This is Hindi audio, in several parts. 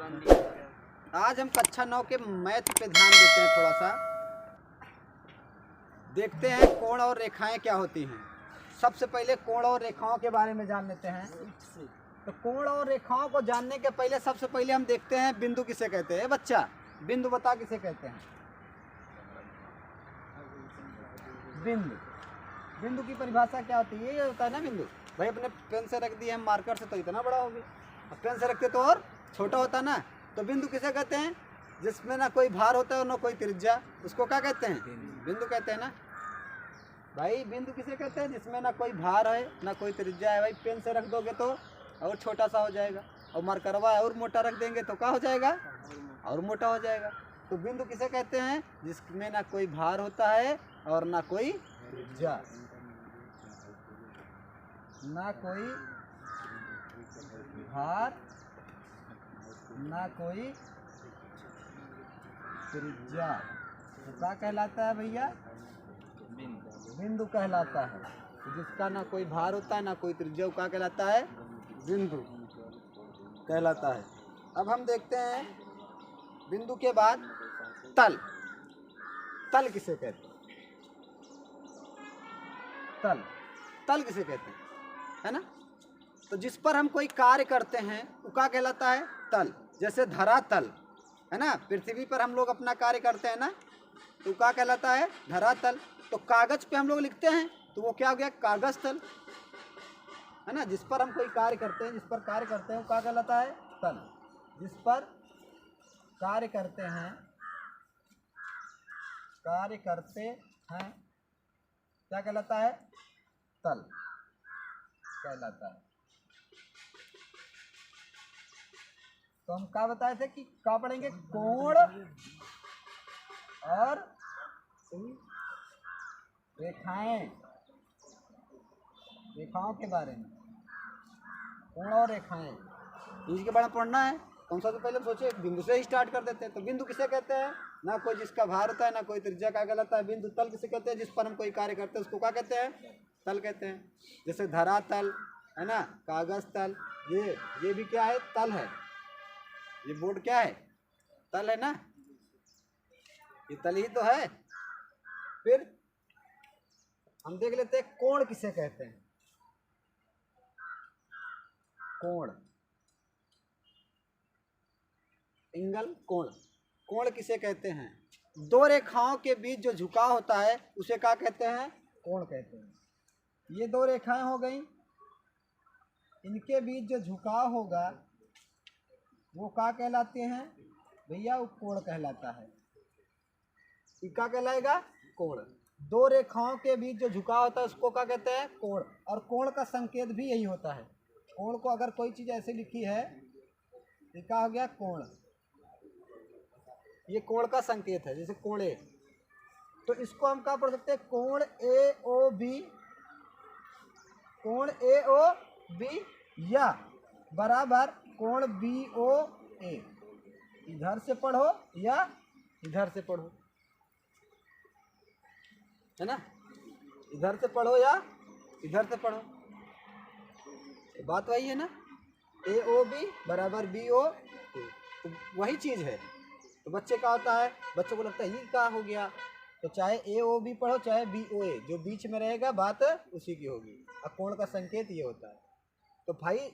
आज हम कक्षा 9 के मैथ पे ध्यान देते हैं। थोड़ा सा देखते हैं कोण और रेखाएं क्या होती हैं। सबसे पहले कोण और रेखाओं के बारे में जान लेते हैं। तो कोण और रेखाओं को जानने के पहले सबसे पहले हम देखते हैं बिंदु किसे कहते हैं। बच्चा बिंदु बता किसे कहते हैं। बिंदु, बिंदु की परिभाषा क्या होती है? ये होता है ना बिंदु। भाई अपने पेन से रख दिए हम मार्कर से तो इतना बड़ा हो गया, पेन से रखते तो और छोटा होता ना। तो बिंदु किसे कहते हैं? जिसमें ना कोई भार होता है और ना कोई त्रिज्या, उसको क्या कहते हैं? बिंदु कहते हैं ना भाई। बिंदु किसे कहते हैं? जिसमें ना कोई भार है ना कोई त्रिज्या है। भाई पेन से रख दोगे तो और छोटा सा हो जाएगा, और मार्करवा और मोटा रख देंगे तो क्या हो जाएगा? और मोटा हो जाएगा। तो बिंदु किसे कहते हैं? जिसमें ना कोई भार होता है और ना कोई त्रिज्या, ना कोई भार ना कोई त्रिज्या, तो क्या कहलाता है भैया? बिंदु कहलाता है। तो जिसका ना कोई भार होता है ना कोई त्रिज्या, क्या कहलाता है? बिंदु कहलाता है। अब हम देखते हैं बिंदु के बाद तल। तल किसे कहते हैं? तल, तल किसे कहते हैं? है ना। तो जिस पर हम कोई कार्य करते हैं वो क्या कहलाता है? तल। जैसे धरातल है ना, पृथ्वी पर हम लोग अपना कार्य करते हैं ना, तो क्या कहलाता है? धरातल। तो कागज पे हम लोग लिखते हैं तो वो क्या हो गया? कागज तल, है ना। जिस पर हम कोई कार्य करते हैं, जिस पर कार्य करते हैं वो क्या कहलाता है? तल। जिस पर कार्य करते हैं, कार्य करते हैं क्या कहलाता है? तल कहलाता है। तो हम क्या बताए थे कि क्या पढ़ेंगे? कोण और रेखाएं, रेखाओं के बारे में। कोण और रेखाएं इसके बारे में पढ़ना है। कौन सा? तो पहले सोचे बिंदु से ही स्टार्ट कर देते हैं। तो बिंदु किसे कहते हैं? ना कोई जिसका भार होता है ना कोई त्रिज्या, का कहलाता है बिंदु। तल किसे कहते हैं? जिस पर हम कोई कार्य करते हैं उसको क्या कहते हैं? तल कहते हैं। जैसे धरातल है ना, कागज तल, ये भी क्या है? तल है। ये बोर्ड क्या है? तल है ना, ये तल ही तो है। फिर हम देख लेते हैं कोण किसे कहते हैं। कोण, एंगल, कोण। कोण किसे कहते हैं? दो रेखाओं के बीच जो झुकाव होता है उसे क्या कहते हैं? कोण कहते हैं। ये दो रेखाएं हो गई, इनके बीच जो झुकाव होगा वो क्या कहलाते हैं भैया? वो कोण कहलाता है। ये क्या कहलाएगा? कोण। दो रेखाओं के बीच जो झुकाव होता है उसको क्या कहते हैं? कोण। और कोण का संकेत भी यही होता है। कोण को अगर कोई चीज़ ऐसे लिखी है, ये क्या हो गया? कोण। ये कोण का संकेत है, जैसे कोण ए। तो इसको हम क्या पढ़ सकते हैं? कोण ए ओ बी, कोण ए ओ बी या बराबर कोण बी ओ ए। इधर से पढ़ो या इधर से पढ़ो, है ना। इधर से पढ़ो या इधर से पढ़ो, बात वही है ना। ए ओ बी बराबर बी ओ ए, तो वही चीज़ है। तो बच्चे का होता है, बच्चों को लगता है ये क्या हो गया। तो चाहे ए ओ बी पढ़ो चाहे बी ओ ए, जो बीच में रहेगा बात उसी की होगी। और कोण का संकेत ये होता है। तो भाई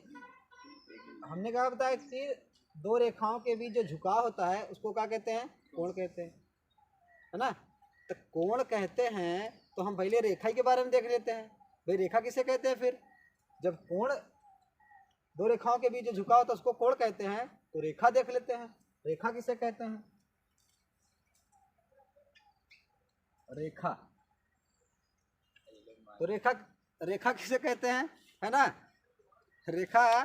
हमने कहा बताया कि दो रेखाओं के बीच जो झुकाव होता है उसको क्या कहते हैं? कोण कहते हैं, है ना। तो कोण कहते हैं तो हम पहले रेखा के बारे में देख लेते हैं। भाई रेखा किसे कहते हैं? फिर जब कोण, दो रेखाओं के बीच जो झुकाव होता है उसको कोण कहते हैं, तो रेखा देख लेते हैं। रेखा किसे कहते हैं? रेखा। तो रेखा, रेखा किसे कहते हैं? है ना। रेखा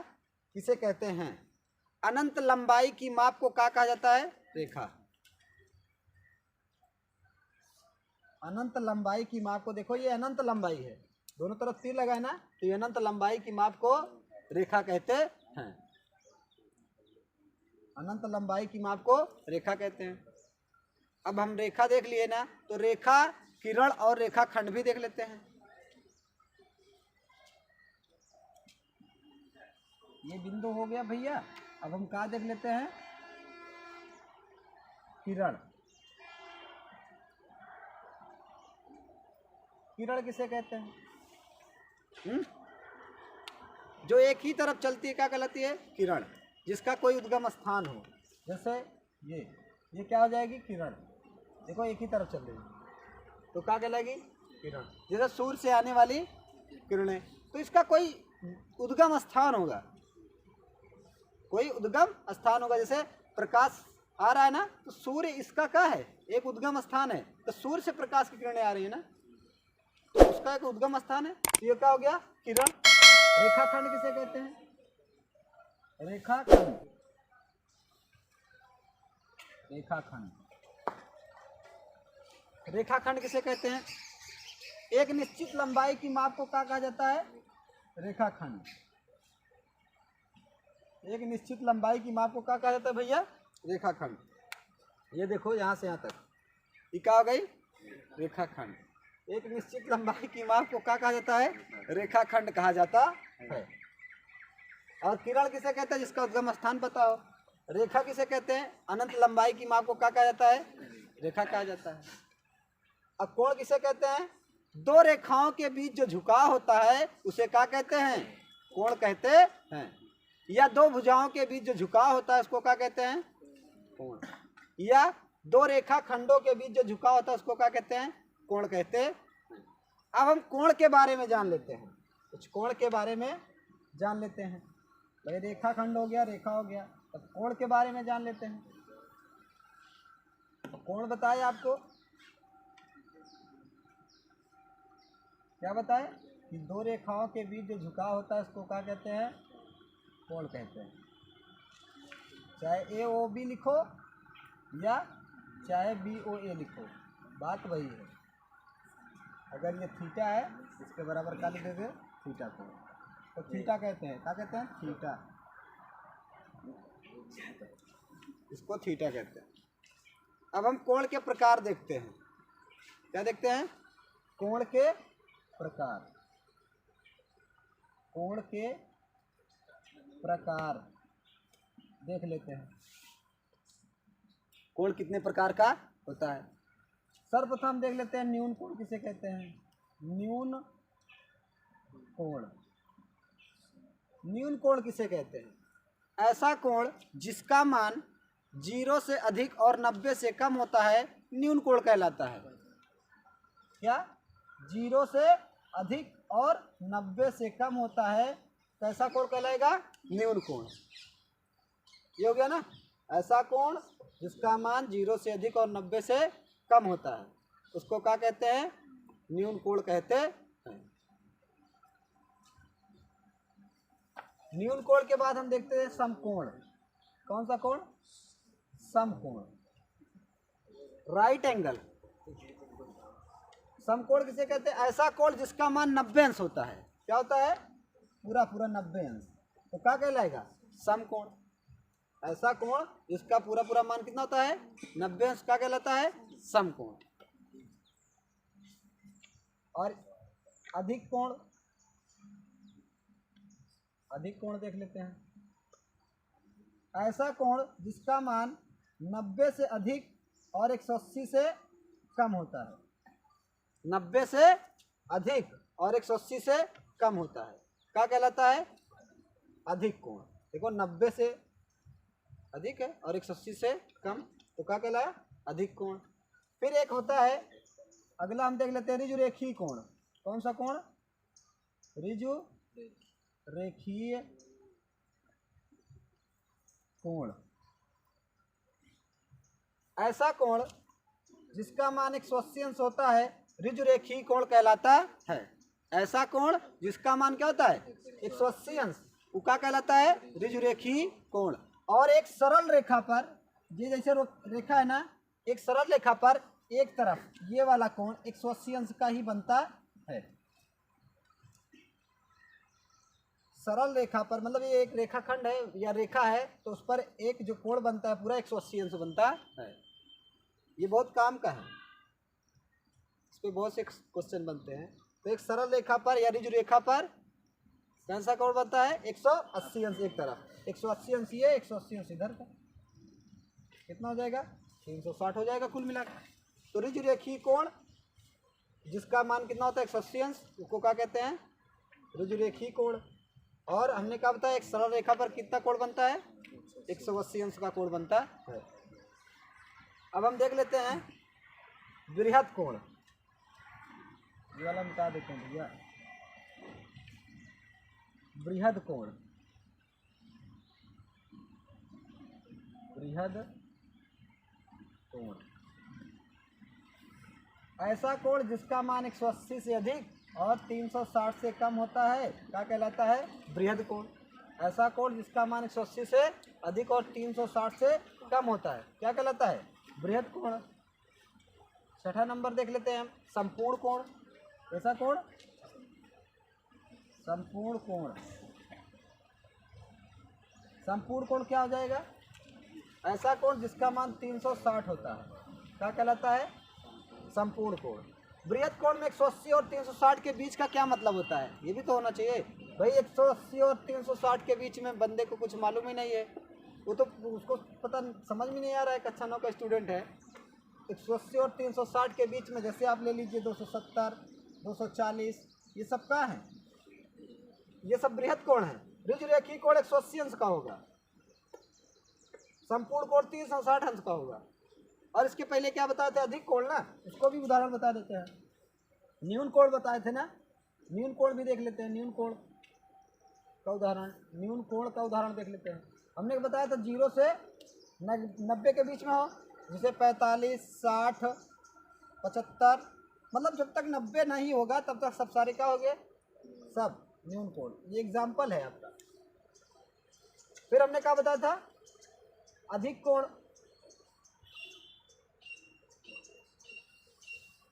किसे कहते हैं? अनंत लंबाई की माप को क्या कहा जाता है? रेखा। अनंत लंबाई की माप को देखो, ये अनंत लंबाई है, दोनों तरफ तीर लगा है ना, तो ये अनंत लंबाई की माप को रेखा कहते हैं। अनंत लंबाई की माप को रेखा कहते हैं। अब हम रेखा देख लिए ना, तो रेखा किरण और रेखा खंड भी देख लेते हैं। ये बिंदु हो गया भैया। अब हम क्या देख लेते हैं? किरण। किरण किसे कहते हैं? जो एक ही तरफ चलती है क्या कहलाती है? किरण। जिसका कोई उद्गम स्थान हो, जैसे ये क्या हो जाएगी? किरण। देखो एक ही तरफ चल रही है तो क्या कहलाएगी? किरण। जैसे सूर्य से आने वाली किरणें, तो इसका कोई उद्गम स्थान होगा, कोई उद्गम स्थान होगा। जैसे प्रकाश आ रहा है ना, तो सूर्य इसका क्या है? एक उद्गम स्थान है। तो सूर्य से प्रकाश की किरणें आ रही है ना, तो उसका एक उद्गम स्थान है। तो ये क्या हो गया? किरण। रेखाखंड किसे कहते हैं? रेखाखंड। रेखाखंड। रेखाखंड किसे कहते हैं? एक निश्चित लंबाई की माप को क्या कहा जाता है? रेखाखंड। एक निश्चित लंबाई की माप को क्या कहा जाता है भैया? रेखाखंड। ये देखो यहाँ से यहाँ तक, ये क्या हो गई? रेखाखंड। एक निश्चित लंबाई की माप को क्या कहा जाता है? रेखाखंड कहा जाता है। और किरण किसे कहते हैं? जिसका उद्गम स्थान पता हो। रेखा किसे कहते हैं? अनंत लंबाई की माप को क्या कहा जाता है? रेखा कहा जाता है। अब कोण किसे कहते हैं? दो रेखाओं के बीच जो झुकाव होता है उसे क्या कहते हैं? कोण कहते हैं। या दो भुजाओं के बीच जो झुकाव होता है उसको क्या कहते हैं? कोण। या दो रेखा खंडों के बीच जो झुकाव होता है उसको क्या कहते हैं? कोण कहते हैं। अब हम कोण के बारे में जान लेते हैं, कुछ कोण के बारे में जान लेते हैं। भाई रेखा खंड हो गया, रेखा हो गया, तो कोण के बारे में जान लेते हैं। तो कोण बताए आपको, क्या बताए? कि दो रेखाओं के बीच जो झुकाव होता है उसको क्या कहते हैं? कोण कहते हैं। चाहे ए ओ बी लिखो या चाहे बी ओ ए लिखो, बात वही है। अगर ये थीटा है, इसके बराबर क्या लिख देंगे? थीटा को। तो थीटा कहते हैं, क्या कहते हैं? थीटा। इसको थीटा कहते हैं। अब हम कोण के प्रकार देखते हैं। क्या देखते हैं? कोण के प्रकार। कोण के प्रकार देख लेते हैं। कोण कितने प्रकार का होता है? सर्वप्रथम देख लेते हैं न्यून कोण किसे कहते हैं? न्यून कोण। न्यून कोण किसे कहते हैं? ऐसा कोण जिसका मान 0 से अधिक और 90 से कम होता है न्यून कोण कहलाता है। क्या? 0 से अधिक और 90 से कम होता है, कैसा कोण कहलाएगा? न्यून कोण। ये हो गया ना? ऐसा कोण जिसका मान 0 से अधिक और 90 से कम होता है उसको क्या कहते हैं? न्यून कोण कहते हैं। न्यून कोण के बाद हम देखते हैं समकोण। कौन सा कोण? समकोण। Right angle. समकोण किसे कहते हैं? ऐसा कोण जिसका मान 90 अंश होता है। क्या होता है? पूरा पूरा 90 अंश, तो क्या कहलाएगा? समकोण। ऐसा कोण जिसका पूरा पूरा मान कितना होता है? 90 अंश, क्या कहलाता है? समकोण। और अधिक कोण, अधिक कोण देख लेते हैं। ऐसा कोण जिसका मान 90 से अधिक और 180 से कम होता है। 90 से अधिक और 180 से कम होता है, क्या कहलाता है? अधिक कोण। देखो 90 से अधिक है और 180 से कम, तो क्या कहलाया? अधिक कोण। फिर एक होता है, अगला हम देख लेते हैं ऋजु रेखीय कोण। कौन सा कोण? ऋजु रेखीय कोण। ऐसा कोण जिसका मान 180 अंश होता है ऋजु रेखीय कोण कहलाता है। ऐसा कोण जिसका मान क्या होता है? 180 अंश, वो क्या कहलाता है? ऋजु रेखीय कोण। और एक सरल रेखा पर, ये जैसे रेखा है ना, एक सरल रेखा पर एक तरफ ये वाला कोण 180 अंश का ही बनता है। सरल रेखा पर मतलब ये एक रेखाखंड है या रेखा है, तो उस पर एक जो कोण बनता है पूरा 180 अंश बनता है। ये बहुत काम का है, इस पर बहुत से क्वेश्चन बनते हैं। तो एक सरल रेखा पर या ऋजु रेखा पर कौन सा कोण बनता है? 180 अंश एक तरफ, 180 अंश ये, 180 अंश इधर का। कितना हो जाएगा 360 हो जाएगा कुल मिलाकर। तो रुजुरेखी कोण जिसका मान कितना होता है 180 अंश, उसको क्या कहते हैं रुजुरेखी कोण। और हमने कहा बताया एक सरल रेखा पर कितना कोण बनता है 180 अंश का कोण बनता है। अब हम देख लेते हैं बृहद कोण, ये वाला मिटा देते हैं भैया। बृहद कोण, बृहद कोण ऐसा कोण जिसका मान 180 से अधिक और 360 से कम होता है क्या कहलाता है बृहद कोण। ऐसा कोण जिसका मान 180 से अधिक और 360 से कम होता है क्या कहलाता है बृहद कोण। छठा नंबर देख लेते हैं हम संपूर्ण कोण। ऐसा कोण संपूर्ण कोण, संपूर्ण कोण क्या हो जाएगा ऐसा कोण जिसका मान 360 होता है क्या कहलाता है संपूर्ण कोण। बृहद कोण में 180 और 360 के बीच का क्या मतलब होता है ये भी तो होना चाहिए भाई। 180 और 360 के बीच में बंदे को कुछ मालूम ही नहीं है, वो तो उसको पता समझ में नहीं आ रहा है, कक्षा 9 का स्टूडेंट है। 180 और 360 के बीच में जैसे आप ले लीजिए 270 240 ये सब क्या है, ये सब बृहद कोण है। रुजुरेखी कोण 180 अंश का होगा, संपूर्ण कोण 360 अंश का होगा। और इसके पहले क्या बताए थे अधिक कोण ना, उसको भी उदाहरण बता देते हैं। न्यून कोण बताए थे ना, न्यून कोण भी देख लेते हैं। न्यून कोण का उदाहरण, न्यून कोण का उदाहरण देख लेते हैं। हमने बताया था 0 से 90 के बीच में हो, जैसे 45 60 75, मतलब जब तक 90 नहीं होगा तब तक सब सारे क्या हो गए सब न्यून कोण। ये एग्जाम्पल है आपका। फिर हमने क्या बताया था अधिक कोण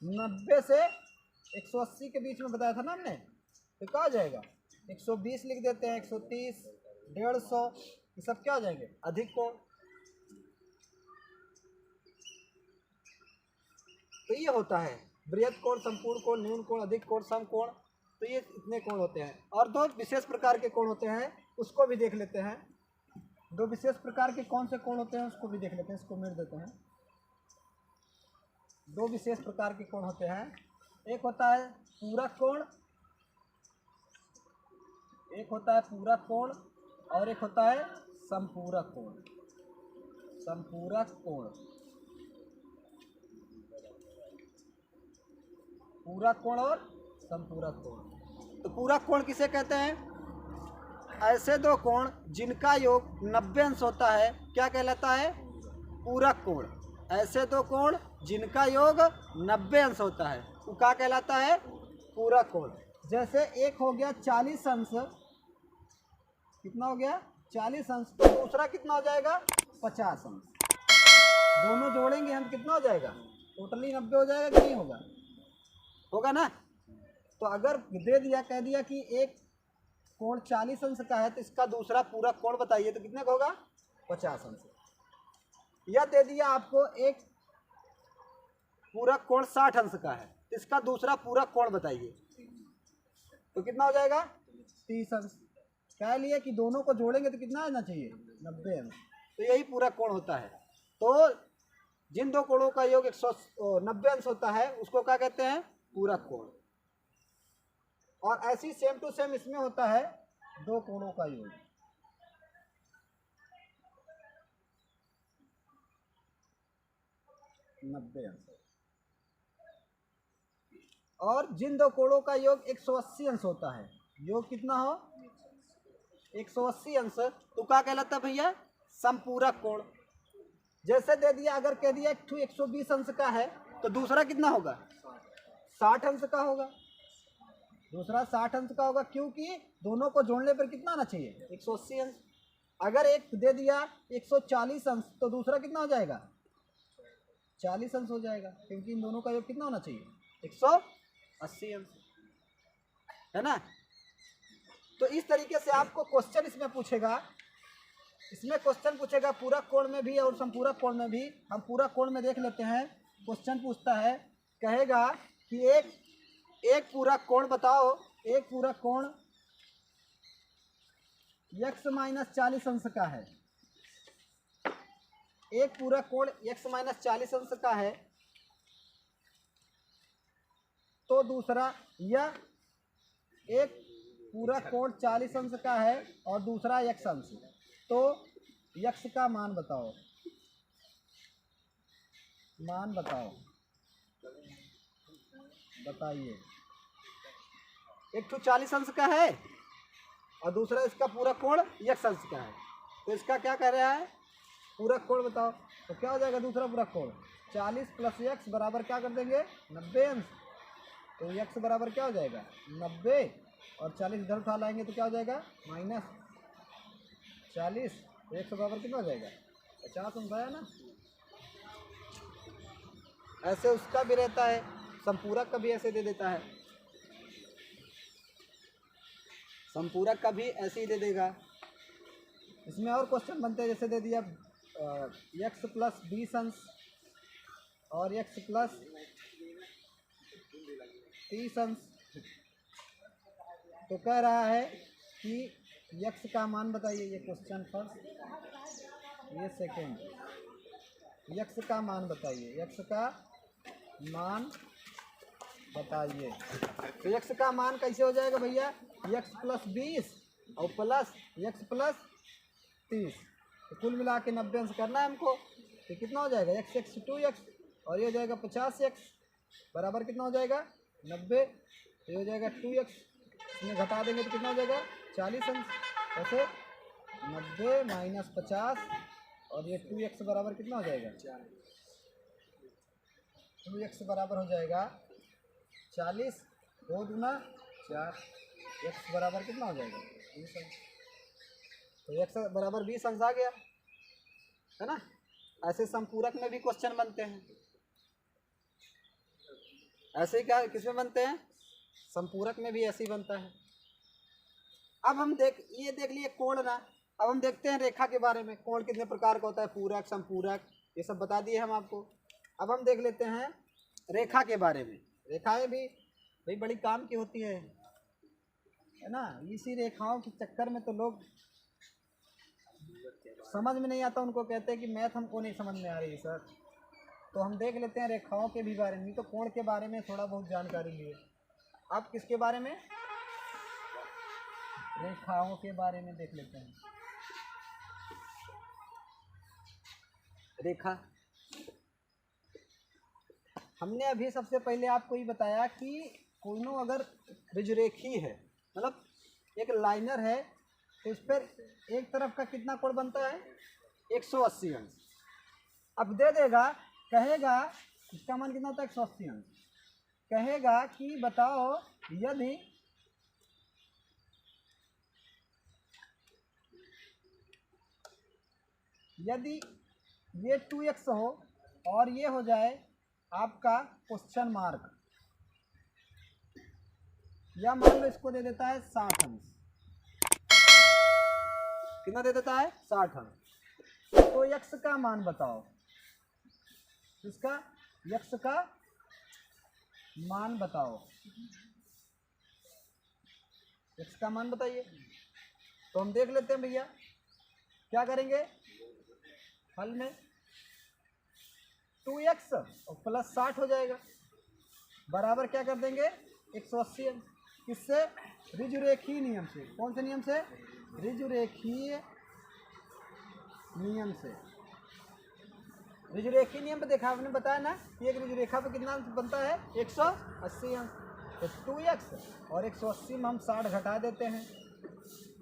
90 से 180 के बीच में बताया था ना हमने, तो क्या हो जाएगा 120 लिख देते हैं, 130 150 ये सब क्या हो जाएंगे अधिक कोण। तो ये होता है बृहद कोण, संपूर्ण कोण, न्यून कोण, अधिक कोण, सम कोण। तो ये इतने कोण होते हैं। और दो विशेष प्रकार के कोण होते हैं उसको भी देख लेते हैं। दो विशेष प्रकार के कौन से कोण होते हैं उसको भी देख लेते हैं, इसको मिट देते हैं। दो विशेष प्रकार के कोण होते हैं, एक होता है पूरक कोण, एक होता है पूरक कोण और एक होता है संपूरक कोण। संपूरक कोण, पूरक कोण और संपूरक कोण। तो पूरक कोण किसे कहते हैं ऐसे दो कोण जिनका योग 90 अंश होता है क्या कहलाता है पूरक कोण। ऐसे दो कोण जिनका योग 90 अंश होता है वो क्या कहलाता है पूरक कोण। जैसे एक हो गया 40 अंश, कितना हो गया 40 अंश, तो दूसरा कितना हो जाएगा 50 अंश। दोनों जोड़ेंगे हम कितना हो जाएगा टोटली 90 हो जाएगा कि नहीं होगा, होगा ना। तो अगर दे दिया कह दिया कि एक कोण 40 अंश का है तो इसका दूसरा पूरक कोण बताइए, तो कितने का होगा 50 अंश। यह दे दिया आपको एक पूरक कोण 60 अंश का है तो इसका दूसरा पूरक कोण बताइए, तो कितना हो जाएगा 30 अंश। कह लिए कि दोनों को जोड़ेंगे तो कितना आना चाहिए 90 अंश। तो यही पूरक कोण होता है। तो जिन दो कोणों का योग 190 अंश होता है उसको क्या कहते हैं पूरक कोण। और ऐसी सेम टू सेम इसमें होता है दो कोणों का योग। नब्बे अंश। और जिन दो कोणों का योग 180 अंश होता है, योग कितना हो 180 अंश, तो क्या कहलाता है भैया संपूरक कोण। जैसे दे दिया अगर कह दिया 120 अंश का है तो दूसरा कितना होगा 60 अंश का होगा, दूसरा 60 अंश का होगा, क्योंकि दोनों को जोड़ने पर कितना आना चाहिए 180 अंश। अगर एक दे दिया 140 अंश तो दूसरा कितना हो जाएगा 40 अंश हो जाएगा, क्योंकि इन दोनों का योग कितना होना चाहिए 180 अंश, है ना। तो इस तरीके से आपको क्वेश्चन इसमें पूछेगा, इसमें क्वेश्चन पूछेगा पूरक कोण में भी और संपूरक कोण में भी। हम पूरक कोण में देख लेते हैं। क्वेश्चन पूछता है, कहेगा कि एक पूरक कोण बताओ, एक पूरक कोण x - 40 अंश का है। एक पूरा कोण x माइनस 40 अंश का है तो दूसरा, या एक पूरा कोण 40 अंश का है और दूसरा x अंश, तो x का मान बताओ, मान बताओ, बताइए। एक तो 40 अंश का है और दूसरा इसका पूरा कोण x अंश का है, तो इसका क्या कह रहा है, पूरा कोण बताओ। तो क्या हो जाएगा दूसरा पूरा कोण, 40 प्लस x बराबर क्या कर देंगे 90 अंश, तो x बराबर क्या हो जाएगा 90 और 40 इधर उठा लाएंगे तो क्या हो जाएगा माइनस 40, x बराबर कितना हो जाएगा 50 अंश आया ना। ऐसे उसका भी रहता है, संपूरक का भी ऐसे दे देता है, संपूरक का भी ऐसे ही दे देगा। इसमें और क्वेश्चन बनते हैं, जैसे दे दिया x प्लस 20 अंश और x प्लस 30 अंश, तो कह रहा है कि x का मान बताइए, ये क्वेश्चन फर्स्ट, ये सेकेंड, x का मान बताइए, x का मान बताइए। तो x का मान कैसे हो जाएगा भैया, x प्लस 20 और प्लस x प्लस 30, तो कुल मिला के 90 अंश करना है हमको, तो कितना हो जाएगा x 2x और ये हो जाएगा 50x बराबर कितना हो जाएगा 90, तो ये हो जाएगा 2x, इसमें घटा देंगे तो कितना हो जाएगा 40 अंश। ऐसे 90 माइनस 50 और ये 2x बराबर कितना हो जाएगा 2x बराबर हो जाएगा 40, 2 दूना 4, x बराबर कितना हो जाएगा 20 अंश, तो x बराबर 20 अंश आ गया, है ना। ऐसे संपूरक में भी क्वेश्चन बनते हैं, ऐसे ही क्या किसमें बनते हैं, संपूरक में भी ऐसे ही बनता है। अब हम ये देख लिए कोण ना, अब हम देखते हैं रेखा के बारे में, कोण कितने प्रकार का होता है, पूरक, संपूरक, ये सब बता दिए हम आपको। अब हम देख लेते हैं रेखा के बारे में। रेखाएं भी भाई बड़ी काम की होती है ना। इसी रेखाओं के चक्कर में तो लोग समझ में नहीं आता, उनको कहते हैं कि मैथ हमको नहीं समझ में आ रही है सर। तो हम देख लेते हैं रेखाओं के भी बारे में, तो कोण के बारे में थोड़ा बहुत जानकारी लिए। अब किसके बारे में, रेखाओं के बारे में देख लेते हैं। रेखा, हमने अभी सबसे पहले आपको ये बताया कि कोनो अगर ऋजुरेखी है, मतलब एक लाइनर है, तो इस पर एक तरफ का कितना कोण बनता है 180 अंश। अब दे देगा, कहेगा इसका मान कितना होता है 180 अंश, कहेगा कि बताओ यदि ये 2x हो और ये हो जाए आपका क्वेश्चन मार्क, या मान लो इसको दे देता है 60 अंश, कितना दे देता है 60 अंश, तो x का मान बताओ, इसका x का मान बताओ, x का मान बताइए। तो हम देख लेते हैं भैया, क्या करेंगे हल में, 2x और प्लस 60 हो जाएगा बराबर क्या कर देंगे 180 अंश, किससे, ऋजुरेखीय नियम से। कौन से नियम से, ऋजुरेखीय नियम से। ऋजुरेखीय नियम पे देखा आपने, बताया ना कि एक ऋजुरेखा पे कितना अंश बनता है 180 अंश, तो 2x और 180 में हम 60 घटा देते हैं,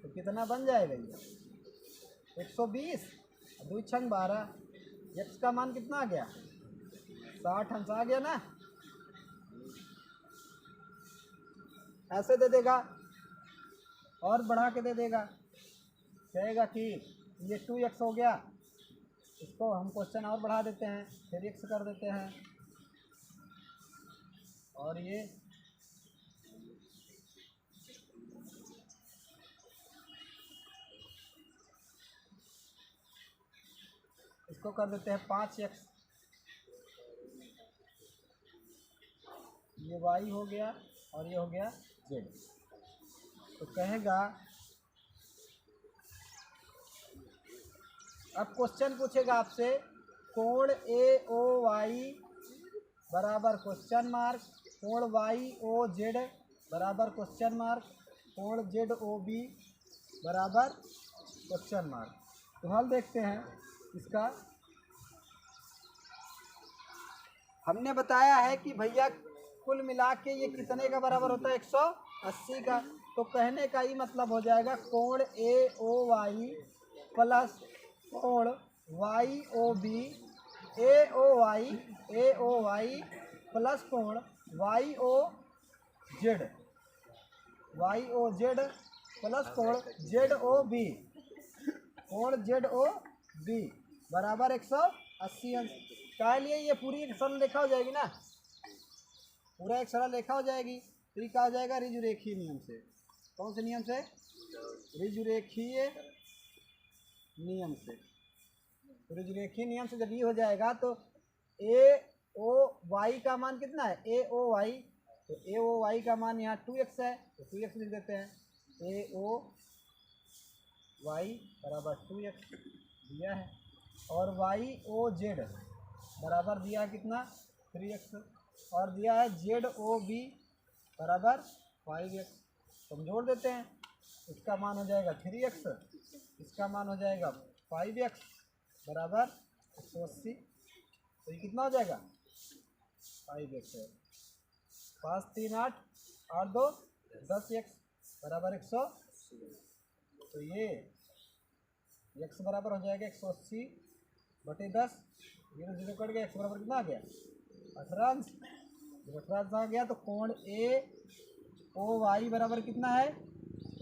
तो कितना बन जाएगा ये 120, 2 छंग 12, x का मान कितना आ गया 60 अंश आ गया ना। ऐसे दे देगा और बढ़ा के दे देगा, कहेगा कि ये 2x हो गया, इसको हम क्वेश्चन और बढ़ा देते हैं, फिर x कर देते हैं, और ये इसको कर देते हैं 5x, ये y हो गया और ये हो गया z। तो कहेगा, अब क्वेश्चन पूछेगा आपसे कोण ए ओ वाई बराबर क्वेश्चन मार्क, कोण वाई ओ जेड बराबर क्वेश्चन मार्क, कोण जेड ओ बी बराबर क्वेश्चन मार्क। तो हल देखते हैं इसका। हमने बताया है कि भैया कुल मिला के ये कितने का बराबर होता है, 180 का। तो कहने का ही मतलब हो जाएगा कोण ए ओ वाई प्लस कोण वाई ओ बी ए ओ वाई प्लस कोण वाई ओ जेड प्लस कोण जेड ओ बी बराबर 180 अंश। क्या लिए ये पूरी एक सरल रेखा हो जाएगी ना, पूरा एक सरल रेखा हो जाएगी। तो ये क्या हो जाएगा, ऋजुरेखीय नियम से। कौन से नियम से? ऋजुरेखीय नियम से। ऋजुरेखीय नियम से जब ये हो जाएगा तो ए ओ वाई का मान कितना है, ए ओ वाई। तो ए ओ वाई का मान यहाँ 2x है, तो 2x लिख देते हैं। ए ओ वाई बराबर 2x दिया है, और वाई ओ जेड बराबर दिया है कितना, 3x, और दिया है जेड ओ बी बराबर 5x। तो हम जोड़ देते हैं, इसका मान हो जाएगा 3x, इसका मान हो जाएगा 5x बराबर 180। तो ये कितना हो जाएगा, 5x है, 5 3 8 8 2 10x बराबर 100। तो ये x बराबर हो जाएगा 180 बटे 10, 0 0 कट गया, x बराबर कितना आ गया, 18 अंश। जब 18 अंश आ गया तो कोण ए ओ वाई बराबर कितना है,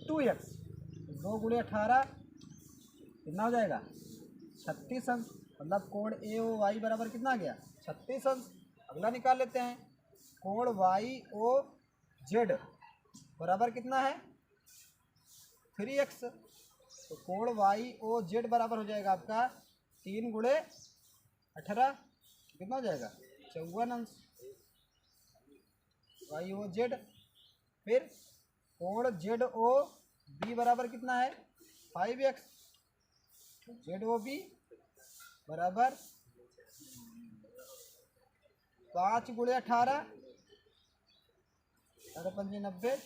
2x। 2 गुणे 18 कितना हो जाएगा, 36 अंश। मतलब कोण ए ओ वाई बराबर कितना आ गया, 36 अंश। अगला निकाल लेते हैं, कोण वाई ओ जेड बराबर कितना है, 3x। तो कोण वाई ओ जेड बराबर हो जाएगा आपका 3 गुणे 18 कितना हो जाएगा, 54 अंश वाई ओ जेड। फिर कोण जेड ओ बी बराबर कितना है, 5x। जेड ओ बी बराबर 5 गुणे 18 5 90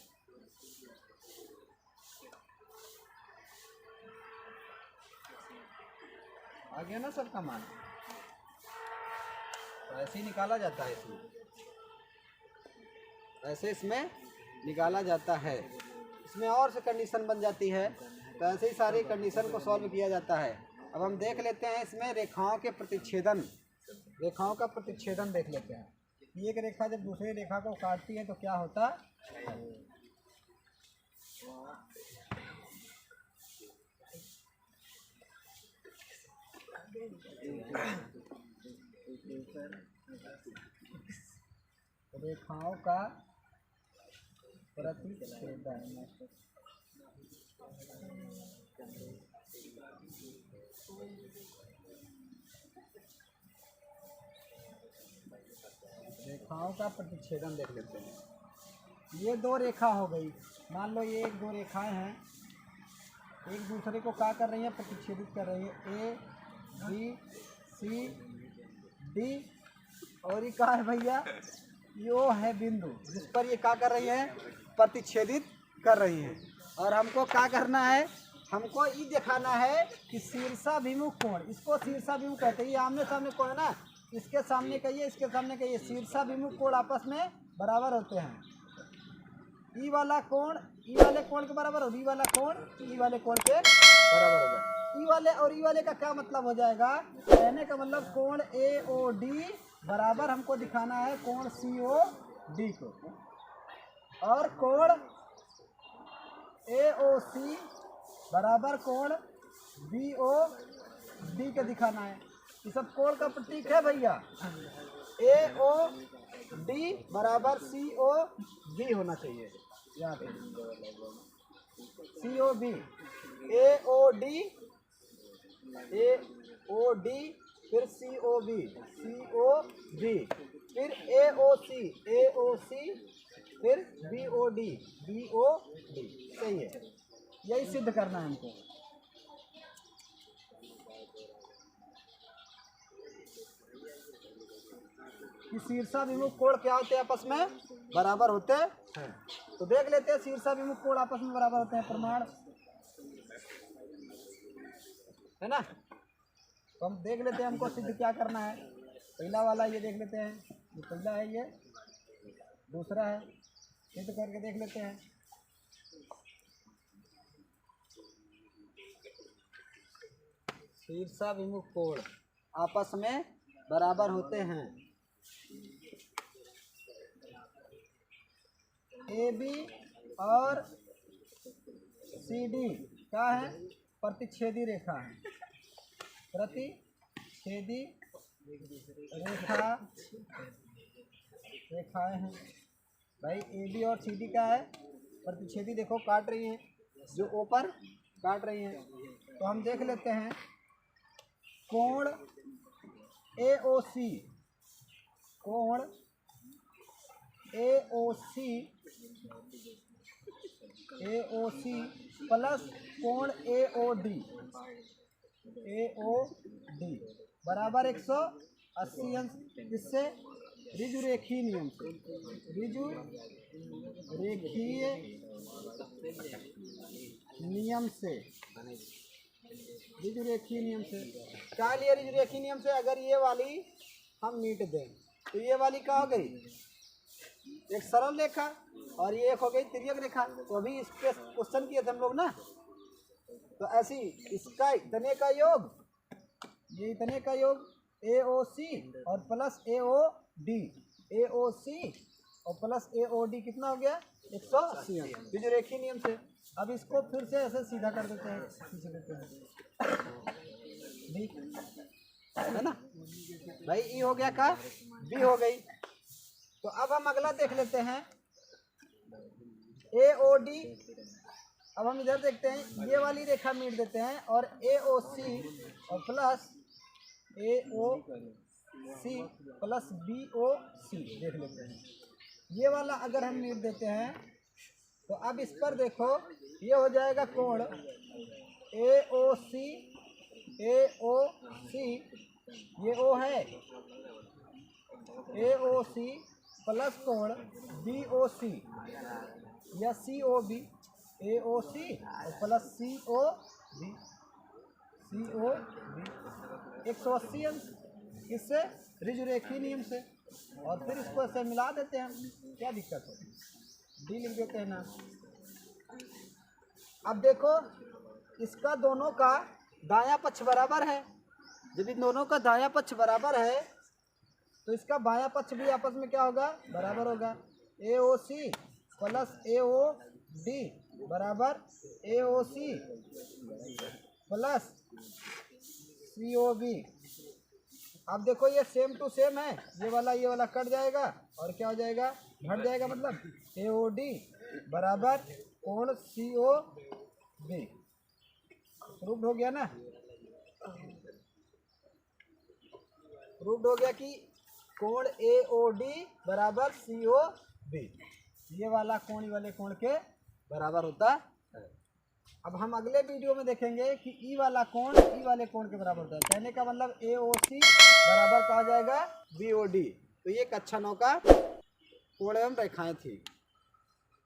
आ गया ना सबका मान। तो ऐसे ही निकाला जाता है, इसमें ऐसे इसमें निकाला जाता है। इसमें और से कंडीशन बन जाती है, तो ऐसे ही सारी कंडीशन को सॉल्व किया जाता है। अब हम देख लेते हैं इसमें रेखाओं के प्रतिच्छेदन, रेखाओं का प्रतिच्छेदन देख लेते हैं। एक रेखा जब दूसरी रेखा को काटती है तो क्या होता है। रेखाओं का प्रतिच्छेदन, रेखाओं का प्रतिच्छेदन देख लेते हैं। ये दो रेखा हो गई, मान लो ये एक दो रेखाएं हैं, एक दूसरे को क्या कर रही है, प्रतिच्छेदित कर रही है। ए बी सी डी, और ये क्या है भैया, यो है बिंदु जिस पर ये क्या कर रही है, प्रतिच्छेदित कर रही है। और हमको क्या करना है, हमको ये दिखाना है कि शीर्षाभिमुख कोण, इसको शीर्षाभिमुख कहते हैं। ये आमने सामने कोण है ना, इसके सामने कहिए, इसके सामने कहिए, शीर्षाभिमुख कोण आपस में बराबर होते हैं। ई वाला कोण ई वाले कोण के बराबर और ई वाला कोण ई वाले कोण के बराबर होगा। ई वाले और ई वाले का क्या मतलब हो जाएगा, कहने का मतलब कोण ए ओ डी बराबर हमको दिखाना है कोण सी ओ डी को, और कोण ए ओ सी बराबर कोण बी ओ डी के दिखाना है। ये सब कोण का प्रतीक है भैया। ए ओ डी बराबर सी ओ बी होना चाहिए, यहाँ पे सी ओ बी, ए ओ डी फिर सी ओ बी, फिर ए ओ सी, फिर बी ओ डी, सही है। यही सिद्ध करना है हमको। कि शीर्षाभिमुख कोण क्या होते हैं, आपस में बराबर होते हैं। तो देख लेते हैं शीर्षाभिमुख कोण आपस में बराबर होते हैं, प्रमाण है ना। तो हम देख लेते हैं हमको सिद्ध क्या करना है। पहला वाला ये देख लेते हैं, ये पहला है, ये दूसरा है, सिद्ध करके देख लेते हैं। शीर्षाभिमुख कोण आपस में बराबर होते हैं। AB और CD क्या है, प्रतिच्छेदी रेखा है, प्रतिच्छेदी रेखाएं हैं भाई। AB और CD क्या है, प्रतिच्छेदी, देखो काट रही हैं, जो ऊपर काट रही हैं। तो हम देख लेते हैं कोण AOC, कोण AOC प्लस कोण AOD बराबर 180 अंश। किससे, ऋजुरेखीय नियम से, ऋजुरेखीय नियम से, ऋजुरेखीय नियम से क्या लिए, ऋजुरेखीय नियम से अगर ये वाली हम मीट दें तो ये वाली क्या हो गई, एक सरल रेखा, और ये एक हो गई तिर्यक रेखा। तो अभी इस पे क्वेश्चन किए थे हम लोग ना, तो ऐसी इसका इतने का योग, ये इतने का योग AOC और प्लस AOD, AOC और प्लस AOD कितना हो गया, 180 ऋजुरेखीय नियम से। अब इसको फिर से ऐसे सीधा कर देते हैं, ठीक है ना भाई। E हो गया का, B हो गई। तो अब हम अगला देख लेते हैं AOD। अब हम इधर देखते हैं, ये वाली रेखा मीट देते हैं और AOC और प्लस AOC प्लस BOC देख लेते हैं। ये वाला अगर हम मीट देते हैं तो अब इस पर देखो, ये हो जाएगा कोण AOC, ये O है, AOC प्लस कोण BOC या COB, AOC और प्लस COB 180 अंश, किससे, ऋजुरेखीय नियम से। और फिर इसको ऐसे मिला देते हैं, क्या दिक्कत है, D लिख देते हैं ना। अब देखो इसका दोनों का दायां पक्ष बराबर है, जब इन दोनों का दायां पक्ष बराबर है तो इसका बायां पक्ष भी आपस में क्या होगा, बराबर होगा। AOC प्लस AOD बराबर AOC प्लस COB। अब देखो ये सेम टू सेम है, ये वाला कट जाएगा और क्या हो जाएगा, घट जाएगा, मतलब AOD बराबर कोण COB। प्रूव्ड हो गया ना, प्रूव्ड हो गया कि कोण AOD बराबर COB, ये वाला कोण वाले कोण के बराबर होता है। अब हम अगले वीडियो में देखेंगे कि ई वाला कोण ई वाले कोण के बराबर होता है। कहने का मतलब AOC बराबर कहा जाएगा BOD। तो ये कक्षा 9 का कोण एवं रेखाएं थी।